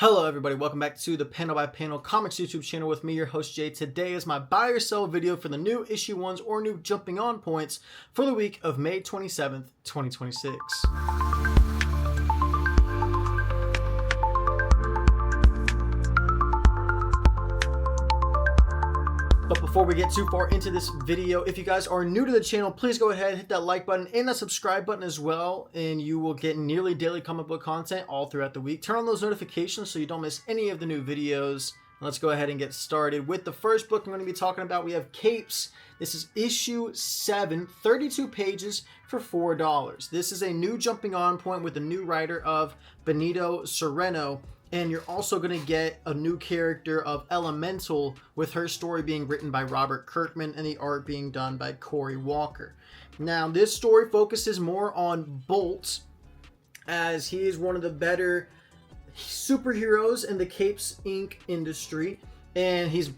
Hello everybody, welcome back to the Panel by Panel Comics YouTube channel with me, your host Jay. Today is my buy or sell video for the new issue ones or new jumping on points for the week of May 27th, 2026. But before we get too far into this video, if you guys are new to the channel, please go ahead, hit that like button and that subscribe button as well, and you will get nearly daily comic book content all throughout the week. Turn on those notifications so you don't miss any of the new videos. Let's go ahead and get started with the first book I'm going to be talking about. We have Capes. This is issue 7, 32 pages for $4. This is a new jumping on point with a new writer of Benito Sereno. And you're also going to get a new character of Elemental with her story being written by Robert Kirkman and the art being done by Corey Walker. Now, this story focuses more on Bolt, as he is one of the better superheroes in the Capes Inc. industry. And he's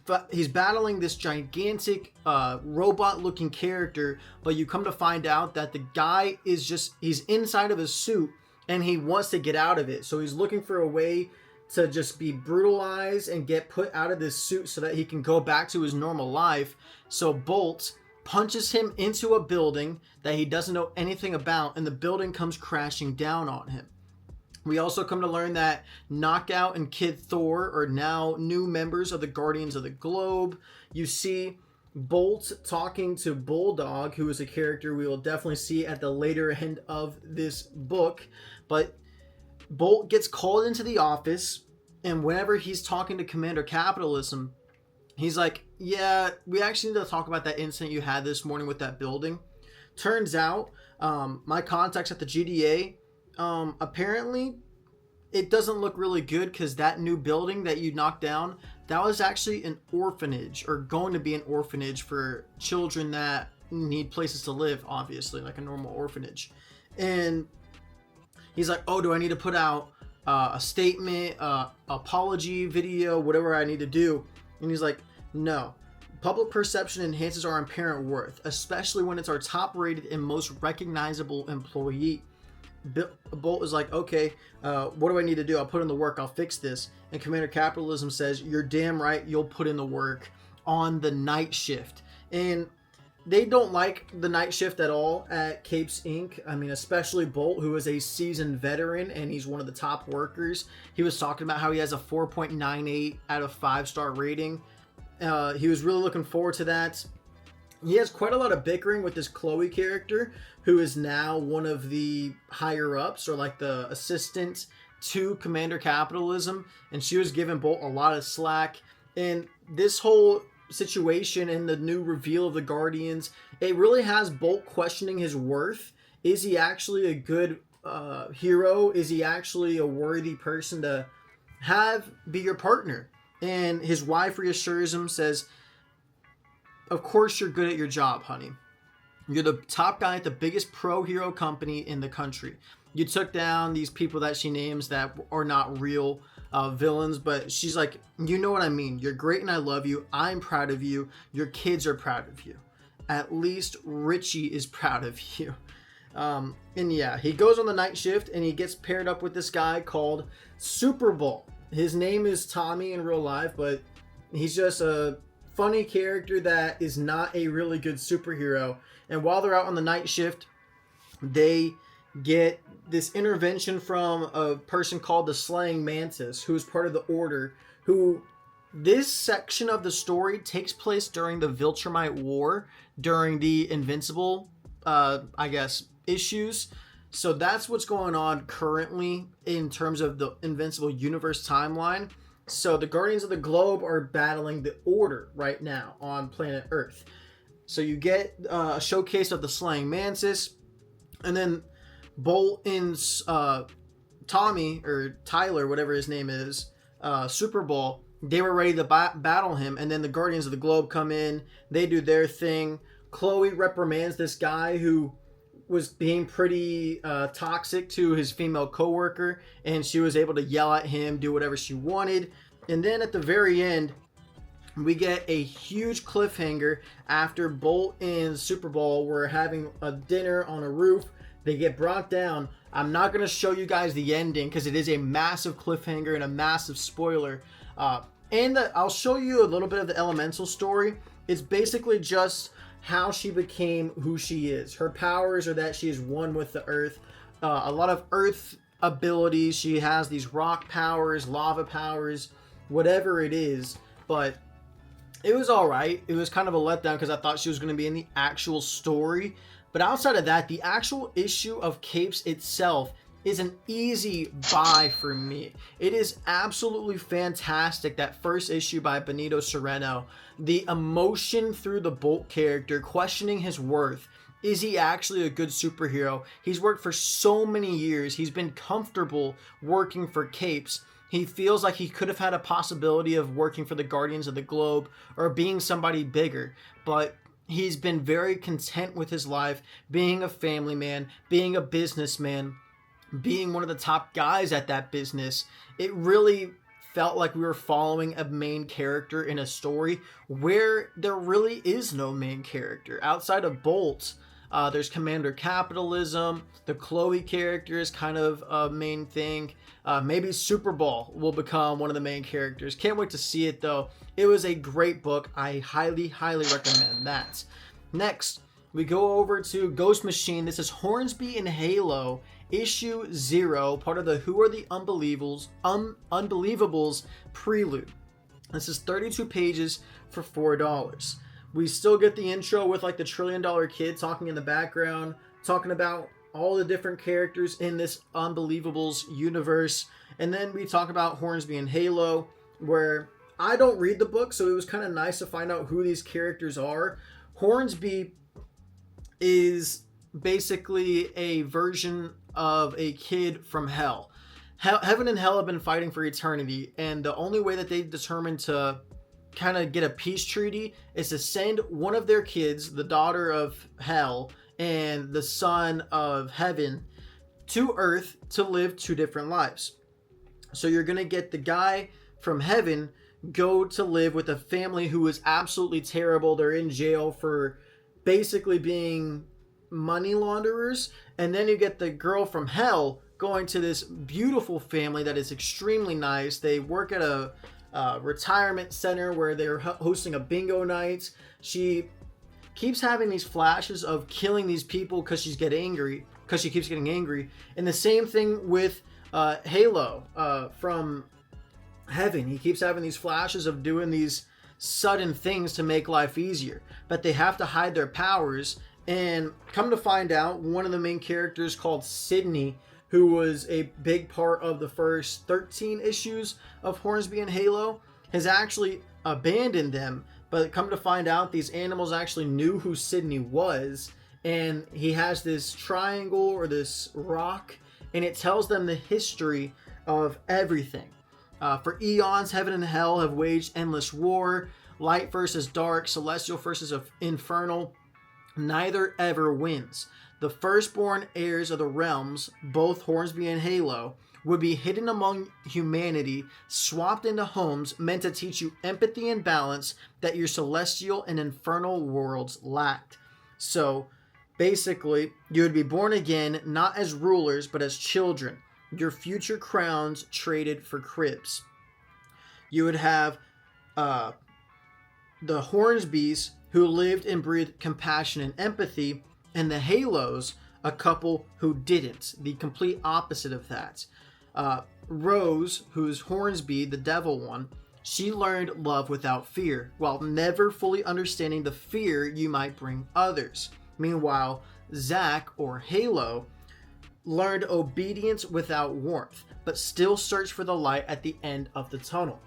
battling this gigantic robot-looking character, but you come to find out that the guy is he's inside of a suit and he wants to get out of it. So he's looking for a way to just be brutalized and get put out of this suit so that he can go back to his normal life. So Bolt punches him into a building that he doesn't know anything about, and the building comes crashing down on him. We also come to learn that Knockout and Kid Thor are now new members of the Guardians of the Globe. You see Bolt talking to Bulldog, who is a character we will definitely see at the later end of this book. But Bolt gets called into the office, and whenever he's talking to Commander Capitalism, he's like, yeah, we actually need to talk about that incident you had this morning with that building. Turns out, my contacts at the GDA, apparently it doesn't look really good, because that new building that you knocked down, that was actually an orphanage, or going to be an orphanage for children that need places to live, obviously, like a normal orphanage. And he's like, oh, do I need to put out a statement, apology video, whatever I need to do? And he's like, no. Public perception enhances our apparent worth, especially when it's our top rated and most recognizable employee. Bolt is like, okay, what do I need to do? I'll put in the work. I'll fix this. And Commander Capitalism says, you're damn right. You'll put in the work on the night shift. And they don't like the night shift at all at Capes Inc. I mean, especially Bolt, who is a seasoned veteran and he's one of the top workers. He was talking about how he has a 4.98 out of 5-star rating. He was really looking forward to that. He has quite a lot of bickering with this Chloe character, who is now one of the higher ups, or like the assistant to Commander Capitalism. And she was giving Bolt a lot of slack. And this whole situation and the new reveal of the Guardians, it really has Bolt questioning his worth. Is he actually a good hero? Is he actually a worthy person to be your partner? And his wife reassures him, says, of course you're good at your job, honey. You're the top guy at the biggest pro hero company in the country. You took down these people that she names that are not real villains, but she's like, you know what I mean. You're great and I love you. I'm proud of you. Your kids are proud of you. At least Richie is proud of you. And yeah, he goes on the night shift and he gets paired up with this guy called Super Bowl. His name is Tommy in real life, but he's just a funny character that is not a really good superhero. And while they're out on the night shift, they get this intervention from a person called the Slaying Mantis, who is part of the Order, who this section of the story takes place during the Viltrumite War, during the Invincible, issues. So that's what's going on currently in terms of the Invincible Universe timeline. So the Guardians of the Globe are battling the Order right now on planet Earth. So you get a showcase of the Slaying Mantis, and then Bolt and Tommy, or Tyler, whatever his name is, Super Bowl, they were ready to battle him, and then the Guardians of the Globe come in, they do their thing. Chloe reprimands this guy who was being pretty toxic to his female coworker, and she was able to yell at him, do whatever she wanted. And then at the very end, we get a huge cliffhanger after Bolt and Super Bowl were having a dinner on a roof. They get brought down. I'm not going to show you guys the ending because it is a massive cliffhanger and a massive spoiler. I'll show you a little bit of the Elemental story. It's basically just how she became who she is. Her powers are that she is one with the earth. A lot of earth abilities. She has these rock powers, lava powers, whatever it is. But it was all right. It was kind of a letdown because I thought she was going to be in the actual story. But outside of that, the actual issue of Capes itself is an easy buy for me. It is absolutely fantastic, that first issue by Benito Cereno. The emotion through the Bolt character, questioning his worth. Is he actually a good superhero? He's worked for so many years. He's been comfortable working for Capes. He feels like he could have had a possibility of working for the Guardians of the Globe or being somebody bigger. But he's been very content with his life, being a family man, being a businessman, being one of the top guys at that business. It really felt like we were following a main character in a story where there really is no main character. Outside of Bolt, there's Commander Capitalism. The Chloe character is kind of a main thing. Maybe Superball will become one of the main characters. Can't wait to see it though. It was a great book. I highly, highly recommend that. Next, we go over to Ghost Machine. This is Hornsby and Halo, issue 0, part of the Who Are the Unbelievables prelude. This is 32 pages for $4. We still get the intro with like the $1 trillion kid talking in the background, talking about all the different characters in this Unbelievables universe. And then we talk about Hornsby and Halo, where I don't read the book, so it was kind of nice to find out who these characters are. Hornsby is basically a version of a kid from hell. Heaven and hell have been fighting for eternity, and the only way that they determined to kind of get a peace treaty is to send one of their kids, the daughter of hell and the son of heaven, to Earth to live 2 different lives. So you're going to get the guy from heaven go to live with a family who is absolutely terrible. They're in jail for basically being money launderers. And then you get the girl from hell going to this beautiful family that is extremely nice. They work at a retirement center where they're hosting a bingo night. She keeps having these flashes of killing these people because she keeps getting angry. And the same thing with Halo from heaven. He keeps having these flashes of doing these sudden things to make life easier, but they have to hide their powers. And come to find out, one of the main characters called Sydney, who was a big part of the first 13 issues of Hornsby and Halo, has actually abandoned them. But come to find out, these animals actually knew who Sydney was, and he has this triangle or this rock, and it tells them the history of everything. For eons, heaven and hell have waged endless war. Light versus dark, celestial versus infernal. Neither ever wins. The firstborn heirs of the realms, both Hornsby and Halo, would be hidden among humanity, swapped into homes meant to teach you empathy and balance that your celestial and infernal worlds lacked. So, basically, you would be born again, not as rulers, but as children. Your future crowns traded for cribs. You would have the Hornsbys, who lived and breathed compassion and empathy, and the Halos, a couple who didn't. The complete opposite of that. Rose, who's Hornsby, the devil one, she learned love without fear, while never fully understanding the fear you might bring others. Meanwhile, Zack, or Halo, learned obedience without warmth, but still searched for the light at the end of the tunnel.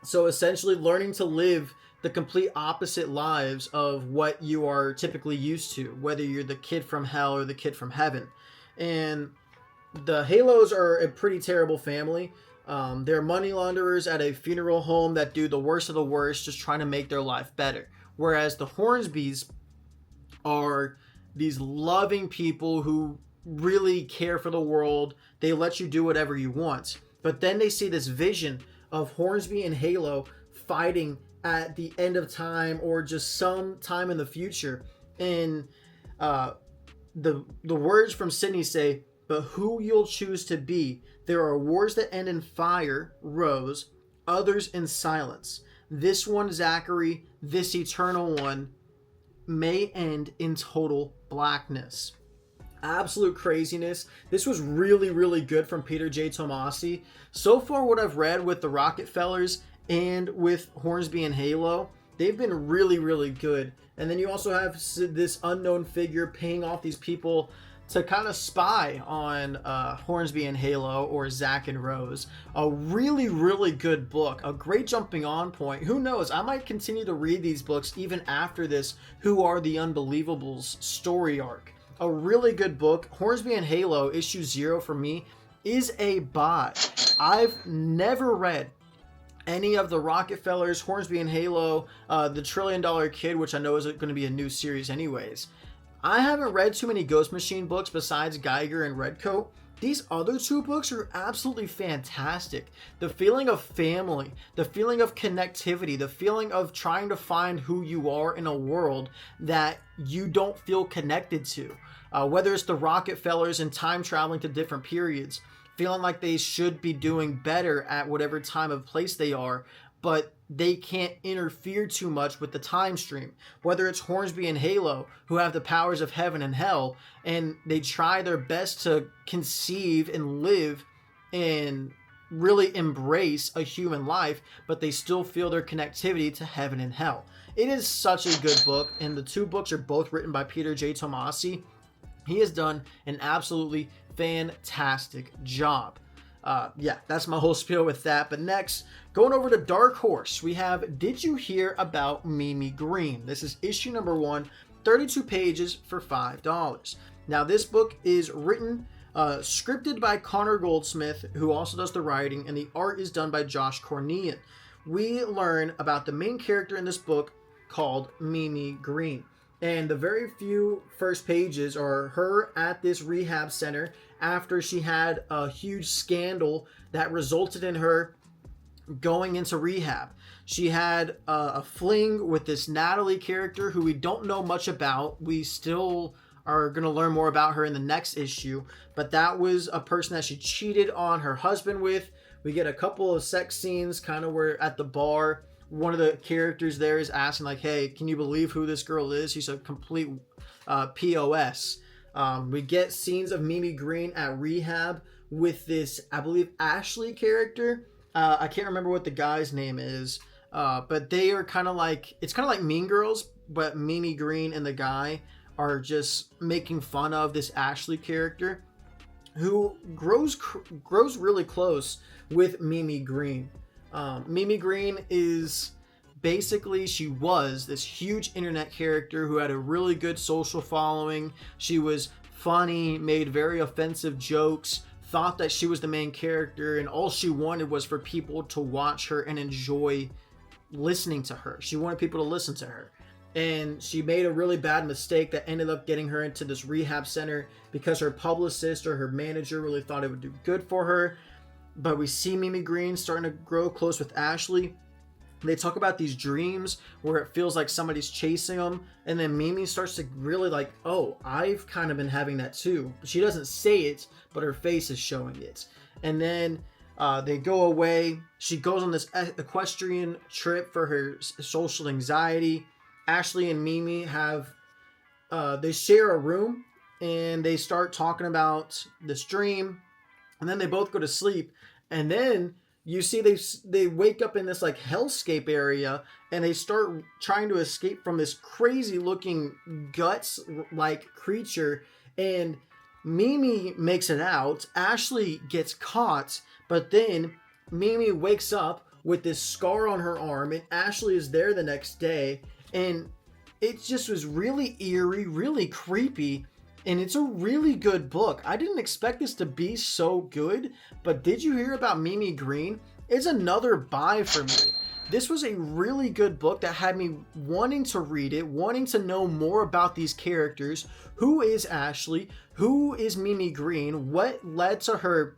So essentially learning to live the complete opposite lives of what you are typically used to, whether you're the kid from hell or the kid from heaven. And the Halos are a pretty terrible family. They're money launderers at a funeral home that do the worst of the worst, just trying to make their life better. Whereas the Hornsbys are these loving people who really care for the world. They let you do whatever you want. But then they see this vision of Hornsby and Halo fighting at the end of time or just some time in the future. And the words from Sydney say, but who you'll choose to be. There are wars that end in fire, Rose, others in silence. This one, Zachary, this eternal one, may end in total blackness. Absolute craziness. This was really, really good from Peter J. Tomasi. So far, what I've read with the Rockefellers and with Hornsby and Halo, they've been really, really good. And then you also have this unknown figure paying off these people to kind of spy on Hornsby and Halo, or Zack and Rose. A really, really good book. A great jumping on point. Who knows? I might continue to read these books even after this Who Are the Unbelievables story arc. A really good book. Hornsby and Halo, issue 0 for me, is a buy. I've never read any of the Rockefellers, Hornsby and Halo, the $1 Trillion Kid, which I know is going to be a new series anyways. I haven't read too many Ghost Machine books besides Geiger and Redcoat. These other two books are absolutely fantastic. The feeling of family, the feeling of connectivity, the feeling of trying to find who you are in a world that you don't feel connected to. Whether it's the Rockefellers and time traveling to different periods, feeling like they should be doing better at whatever time of place they are, but they can't interfere too much with the time stream. Whether it's Hornsby and Halo, who have the powers of heaven and hell, and they try their best to conceive and live and really embrace a human life, but they still feel their connectivity to heaven and hell. It is such a good book, and the two books are both written by Peter J. Tomasi. He has done an absolutely fantastic job. Yeah, that's my whole spiel with that. But next, going over to Dark Horse, we have Did You Hear About Mimi Green? This is issue number 1, 32 pages for $5. Now, this book is written, scripted by Connor Goldsmith, who also does the writing, and the art is done by Josh Cornelian. We learn about the main character in this book called Mimi Green. And the very few first pages are her at this rehab center after she had a huge scandal that resulted in her going into rehab. She had a fling with this Natalie character who we don't know much about. We still are going to learn more about her in the next issue, but that was a person that she cheated on her husband with. We get a couple of sex scenes kind of where at the bar, one of the characters there is asking like, hey, can you believe who this girl is? She's a complete POS. We get scenes of Mimi Green at rehab with this, I believe, Ashley character. I can't remember what the guy's name is, but they are kind of like, it's kind of like Mean Girls, but Mimi Green and the guy are just making fun of this Ashley character who grows really close with Mimi Green. Mimi Green is basically, she was this huge internet character who had a really good social following. She was funny, made very offensive jokes, thought that she was the main character, and all she wanted was for people to watch her and enjoy listening to her. She wanted people to listen to her. And she made a really bad mistake that ended up getting her into this rehab center because her publicist or her manager really thought it would do good for her. But we see Mimi Green starting to grow close with Ashley. They talk about these dreams where it feels like somebody's chasing them. And then Mimi starts to really like, oh, I've kind of been having that too. She doesn't say it, but her face is showing it. And then they go away. She goes on this equestrian trip for her social anxiety. Ashley and Mimi have, they share a room and they start talking about this dream. And then they both go to sleep. And then you see they wake up in this like hellscape area and they start trying to escape from this crazy looking guts like creature. And Mimi makes it out. Ashley gets caught, but then Mimi wakes up with this scar on her arm and Ashley is there the next day. And it just was really eerie, really creepy. And it's a really good book. I didn't expect this to be so good, but Did You Hear About Mimi Green? It's another buy for me. This was a really good book that had me wanting to read it, wanting to know more about these characters. Who is Ashley? Who is Mimi Green? What led to her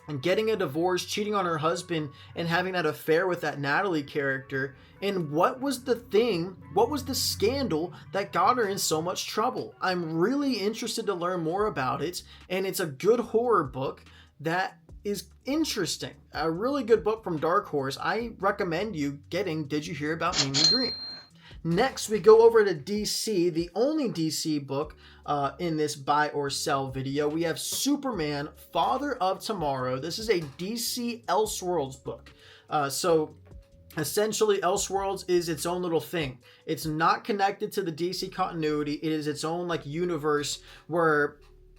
and getting a divorce, cheating on her husband, and having that affair with that Natalie character. And what was the scandal that got her in so much trouble? I'm really interested to learn more about it, and it's a good horror book that is interesting. A really good book from Dark Horse. I recommend you getting Did You Hear About Mimi Green? Next, we go over to DC, the only DC book in this buy or sell video. We have Superman, Father of Tomorrow. This is a DC Elseworlds book. So essentially, Elseworlds is its own little thing. It's not connected to the DC continuity. It is its own like universe where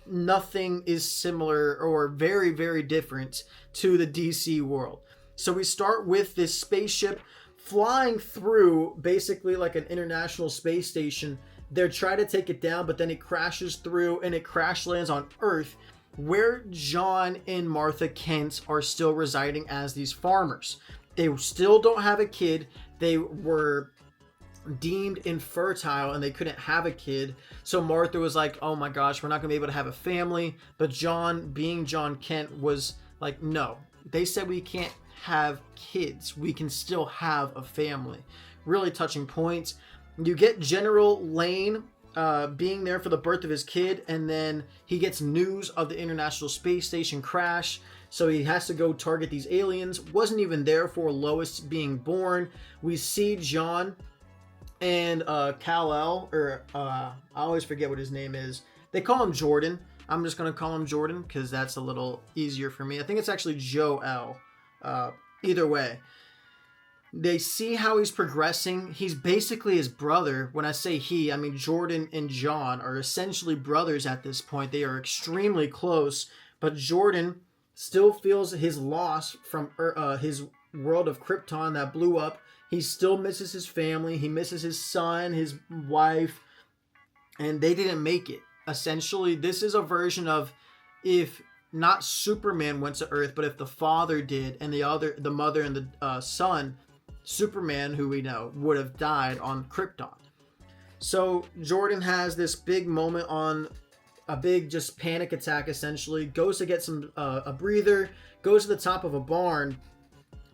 nothing is similar or very, very different to the DC world. So we start with this spaceship flying through basically like an international space station. They're trying to take it down, but then it crashes through and it crash lands on Earth, where John and Martha Kent are still residing as these farmers. They still don't have a kid. They were deemed infertile and they couldn't have a kid. So Martha was like, oh my gosh, we're not gonna be able to have a family. But John, being John Kent, was like, no, they said we can't have kids, we can still have a family. Really touching points. You get General Lane being there for the birth of his kid, and then he gets news of the International Space Station crash, so he has to go target these aliens. Wasn't even there for Lois being born. We see John and Kal-El, or I always forget what his name is. They call him Jordan. I'm just going to call him Jordan because that's a little easier for me. I think it's actually Joel. Either way, they see how he's progressing. He's basically his brother. When I say he, I mean Jordan and John are essentially brothers at this point. They are extremely close, but Jordan still feels his loss from his world of Krypton that blew up. He still misses his family. He misses his son, his wife, and they didn't make it. Essentially, this is a version of if not Superman went to Earth, but if the father did and the mother and the son, Superman, who we know, would have died on Krypton. So Jordan has this big moment on a big just panic attack, essentially, goes to get some a breather, goes to the top of a barn.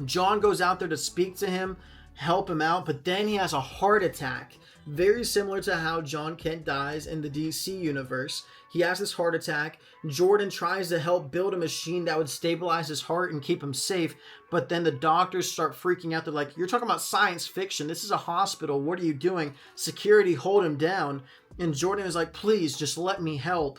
John goes out there to speak to him, help him out, but then he has a heart attack. Very similar to how John Kent dies in the DC universe. He has this heart attack. Jordan tries to help build a machine that would stabilize his heart and keep him safe, but then the doctors start freaking out. They're like, you're talking about science fiction. This is a hospital. What are you doing? Security, hold him down. And Jordan is like, please, just let me help.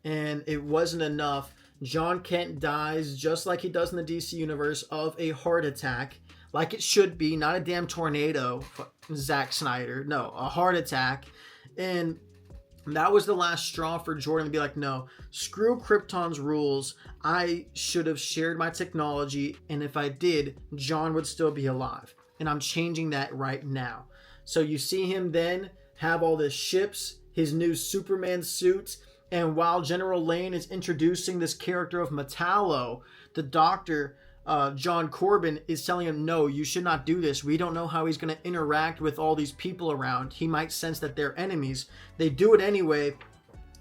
And it wasn't enough. John Kent dies just like he does in the DC universe of a heart attack. Like it should be, not a damn tornado, Zack Snyder. No, a heart attack. And that was the last straw for Jordan to be like, no, screw Krypton's rules. I should have shared my technology, and if I did, John would still be alive. And I'm changing that right now. So you see him then have all the ships, his new Superman suit, and while General Lane is introducing this character of Metallo, the doctor, John Corbin, is telling him, no, you should not do this. We don't know how he's going to interact with all these people around. He might sense that they're enemies. They do it anyway.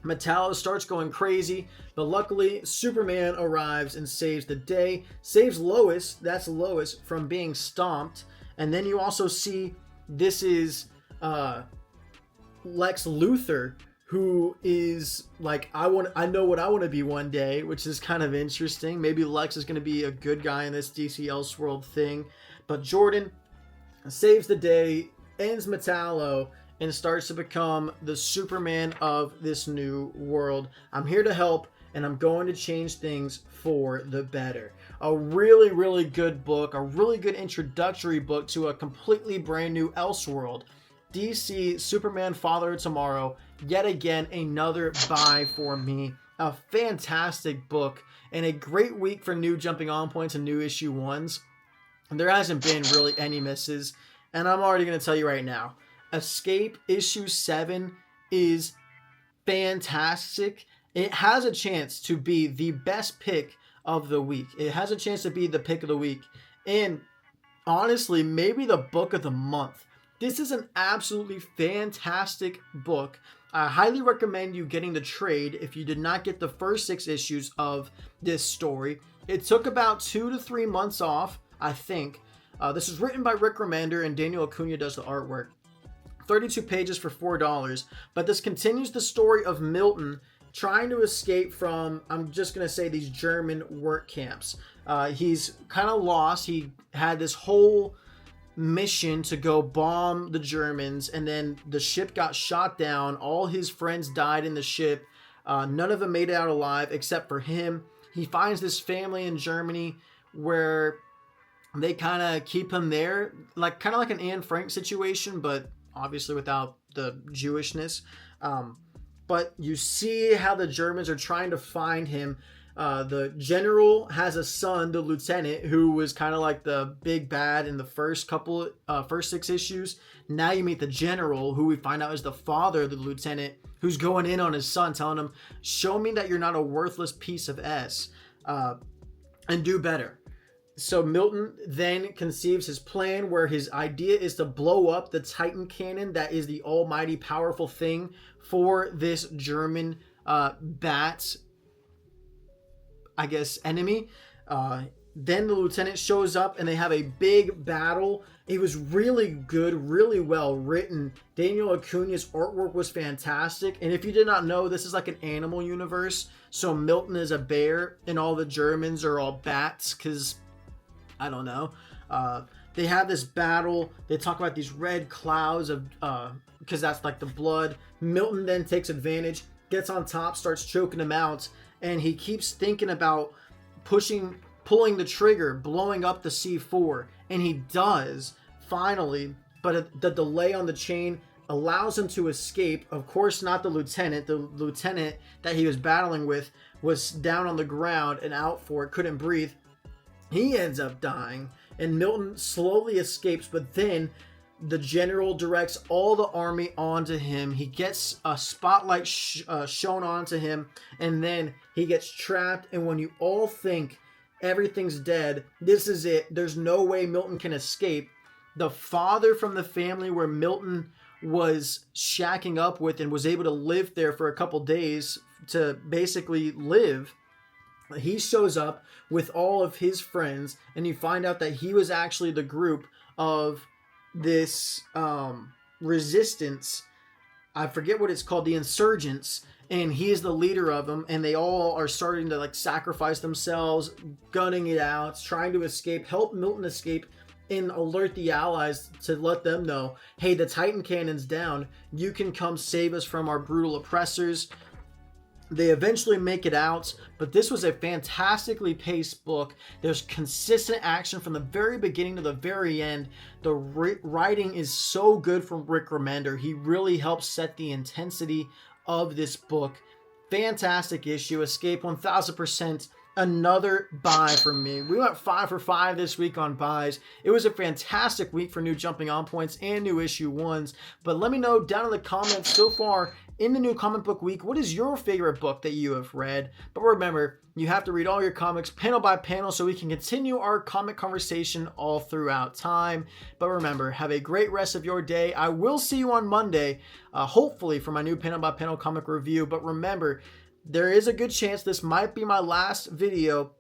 Metallo starts going crazy, but luckily Superman arrives and saves the day. Saves Lois, that's Lois, from being stomped. And then you also see this is Lex Luthor, who is like, I know what I want to be one day, which is kind of interesting. Maybe Lex is going to be a good guy in this DC Elseworld thing. But Jordan saves the day, ends Metallo, and starts to become the Superman of this new world. I'm here to help, and I'm going to change things for the better. A really, really good book, a really good introductory book to a completely brand new Elseworld. DC Superman Father of Tomorrow, yet again another buy for me. A fantastic book and a great week for new jumping on points and new issue ones. And there hasn't been really any misses, and I'm already going to tell you right now, Escape issue 7 is fantastic. It has a chance to be the best pick of the week. It has a chance to be the pick of the week, and honestly, maybe the book of the month. This is an absolutely fantastic book. I highly recommend you getting the trade if you did not get the first 6 issues of this story. It took about 2 to 3 months off, I think. This is written by Rick Remender, and Daniel Acuna does the artwork. 32 pages for $4, but this continues the story of Milton trying to escape from, I'm just going to say, these German work camps. He's kind of lost. He had this whole mission to go bomb the Germans, and then the ship got shot down. All his friends died in the ship. None of them made it out alive except for him. He finds this family in Germany where they kind of keep him there, like kind of like an Anne Frank situation, but obviously without the Jewishness. But you see how the Germans are trying to find him. The general has a son, the lieutenant, who was kind of like the big bad in the first 6 issues. Now you meet the general, who we find out is the father of the lieutenant, who's going in on his son, telling him, show me that you're not a worthless piece of S, and do better. So Milton then conceives his plan, where his idea is to blow up the Titan cannon that is the almighty powerful thing for this German bat, I guess, enemy. Then the lieutenant shows up and they have a big battle. It was really good, really well written. Daniel Acuna's artwork was fantastic. And if you did not know, this is like an animal universe. So Milton is a bear and all the Germans are all bats, because I don't know. They have this battle. They talk about these red clouds of, because that's like the blood. Milton then takes advantage, gets on top, starts choking him out. And he keeps thinking about pulling the trigger, blowing up the C4. And he does, finally. But the delay on the chain allows him to escape. Of course, not the lieutenant. The lieutenant that he was battling with was down on the ground and out for it, couldn't breathe. He ends up dying. And Milton slowly escapes, but then the general directs all the army onto him. He gets a spotlight shown onto him, and then he gets trapped. And when you all think everything's dead, this is it. There's no way Milton can escape. The father from the family where Milton was shacking up with and was able to live there for a couple days to basically live, he shows up with all of his friends, and you find out that he was actually the group of this resistance. I forget what it's called, the insurgents, and he is the leader of them, and they all are starting to like sacrifice themselves, gunning it out, trying to escape, help Milton escape, and alert the allies to let them know, hey, the Titan cannon's down, you can come save us from our brutal oppressors. They eventually make it out, but this was a fantastically paced book. There's consistent action from the very beginning to the very end. The writing is so good from Rick Remender. He really helps set the intensity of this book. Fantastic issue. Escape 1000%. Another buy from me. We went 5 for 5 this week on buys. It was a fantastic week for new jumping on points and new issue ones. But let me know down in the comments so far in the new comic book week, what is your favorite book that you have read? But remember, you have to read all your comics panel by panel so we can continue our comic conversation all throughout time. But remember, have a great rest of your day. I will see you on Monday, hopefully for my new panel by panel comic review. But remember, there is a good chance this might be my last video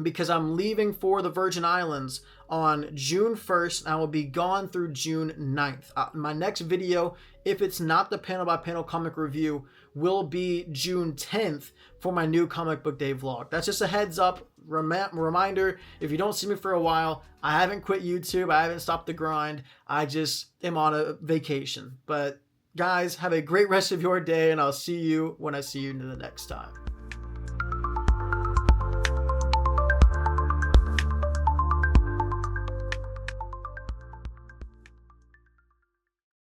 because I'm leaving for the Virgin Islands on June 1st. I will be gone through June 9th. My next video, if it's not the panel by panel comic review, will be June 10th for my new comic book day vlog. That's just a heads up reminder. If you don't see me for a while, I haven't quit YouTube. I haven't stopped the grind. I just am on a vacation. But guys, have a great rest of your day, and I'll see you when I see you the next time.